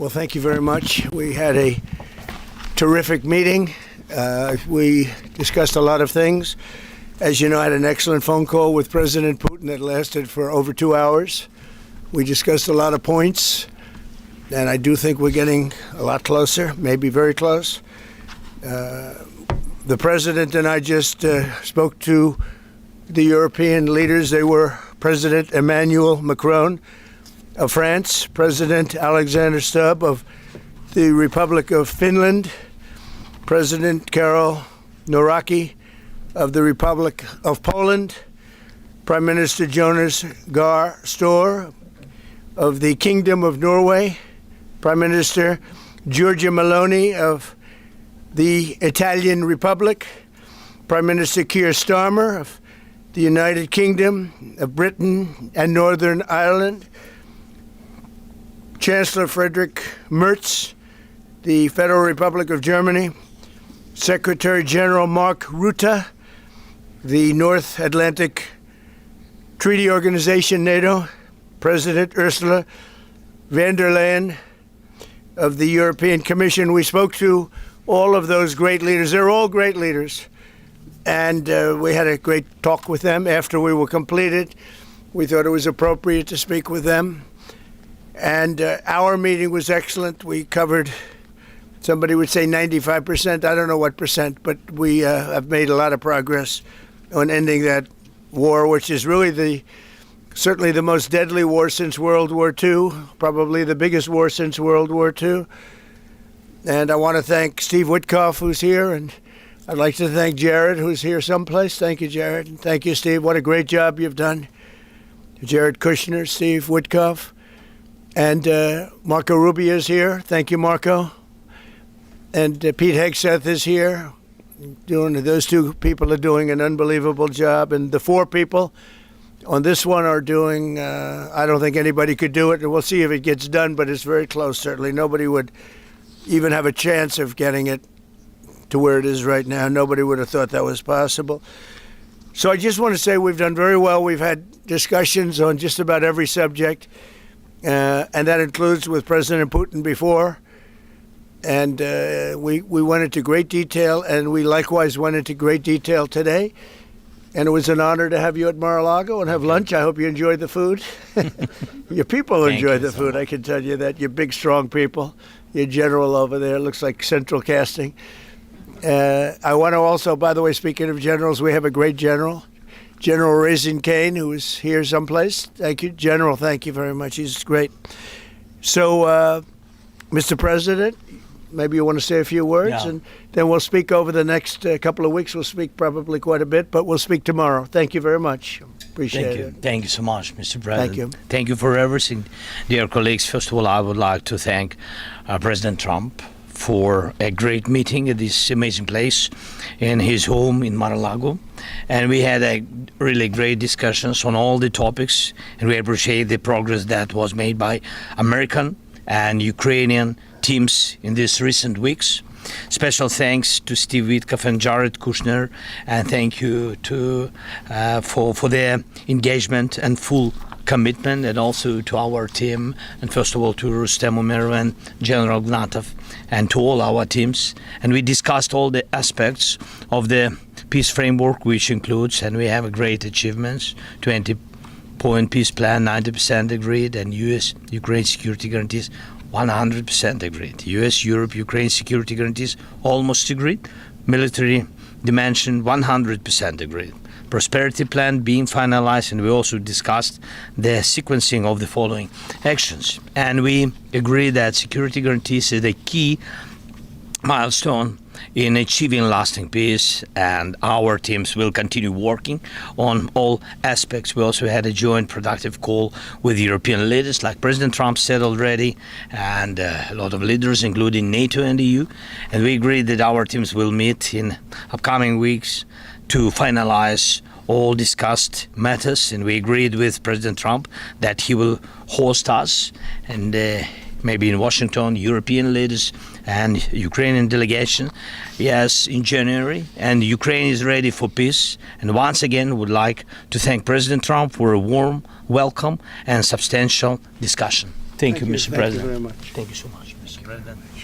Well, thank you very much. We had a terrific meeting. We discussed a lot of things. As you know, I had an excellent phone call with President Putin that lasted for over 2 hours. We discussed a lot of points, and I do think we're getting a lot closer, maybe very close. The President and I just spoke to the European leaders. They were President Emmanuel Macron of France, President Alexander Stubb of the Republic of Finland, President Karol Nawrocki of the Republic of Poland, Prime Minister Jonas Gahr Store of the Kingdom of Norway, Prime Minister Giorgia Meloni of the Italian Republic, Prime Minister Keir Starmer of the United Kingdom of Britain and Northern Ireland, Chancellor Friedrich Merz, the Federal Republic of Germany, Secretary General Mark Rutte, the North Atlantic Treaty Organization, NATO, President Ursula von der Leyen of the European Commission. We spoke to all of those great leaders. They're all great leaders. And we had a great talk with them after we were completed. We thought it was appropriate to speak with them. And our meeting was excellent. We covered, somebody would say 95%. I don't know what percent, but we have made a lot of progress on ending that war, which is really certainly the most deadly war since World War II, probably the biggest war since World War II. And I want to thank Steve Witkoff, who's here, and I'd like to thank Jared, who's here someplace. Thank you, Jared. And thank you, Steve. What a great job you've done. Jared Kushner, Steve Witkoff, and Marco Rubio is here. Thank you, Marco. And Pete Hegseth is here. Those two people are doing an unbelievable job. And the four people on this one are doing, I don't think anybody could do it. We'll see if it gets done, but it's very close, certainly. Nobody would even have a chance of getting it to where it is right now. Nobody would have thought that was possible. So I just want to say we've done very well. We've had discussions on just about every subject, and that includes with President Putin before. And we went into great detail, and we likewise went into great detail today. And it was an honor to have you at Mar-a-Lago and have lunch. I hope you enjoyed the food. Your people enjoyed the food, I can tell you that. You're big, strong people. Your general over there looks like Central Casting. I want to also, by the way, speaking of generals, we have a great general, General Raisin Kane, who is here someplace. Thank you. General, thank you very much. He's great. So, Mr. President, maybe you want to say a few words, and then we'll speak over the next couple of weeks. We'll speak probably quite a bit, but we'll speak tomorrow. Thank you very much. Appreciate it. Thank you so much, Mr. President. Thank you. Thank you for everything. Dear colleagues, first of all, I would like to thank President Trump for a great meeting at this amazing place in his home in Mar-a-Lago. And we had a really great discussions on all the topics, and we appreciate the progress that was made by American and Ukrainian teams in these recent weeks. Special thanks to Steve Witkoff and Jared Kushner, and thank you for their engagement and full commitment, and also to our team, and first of all to Rustem Umerov and General Gnatov, and to all our teams. And we discussed all the aspects of the peace framework, which includes, and we have a great achievements, 20-point peace plan, 90% agreed, and U.S.-Ukraine security guarantees 100% agreed. U.S., Europe, Ukraine security guarantees almost agreed. Military dimension 100% agreed. Prosperity plan being finalized, and we also discussed the sequencing of the following actions. And we agree that security guarantees is a key milestone in achieving lasting peace, and our teams will continue working on all aspects. We also had a joint productive call with European leaders, like President Trump said already, and a lot of leaders, including NATO and EU. And we agreed that our teams will meet in upcoming weeks to finalize all discussed matters. And we agreed with President Trump that he will host us, and maybe in Washington, European leaders and Ukrainian delegation, yes, in January. And Ukraine is ready for peace. And once again, would like to thank President Trump for a warm welcome and substantial discussion. Thank you, Mr. Thank President. you very much. Thank you so much, Mr. President.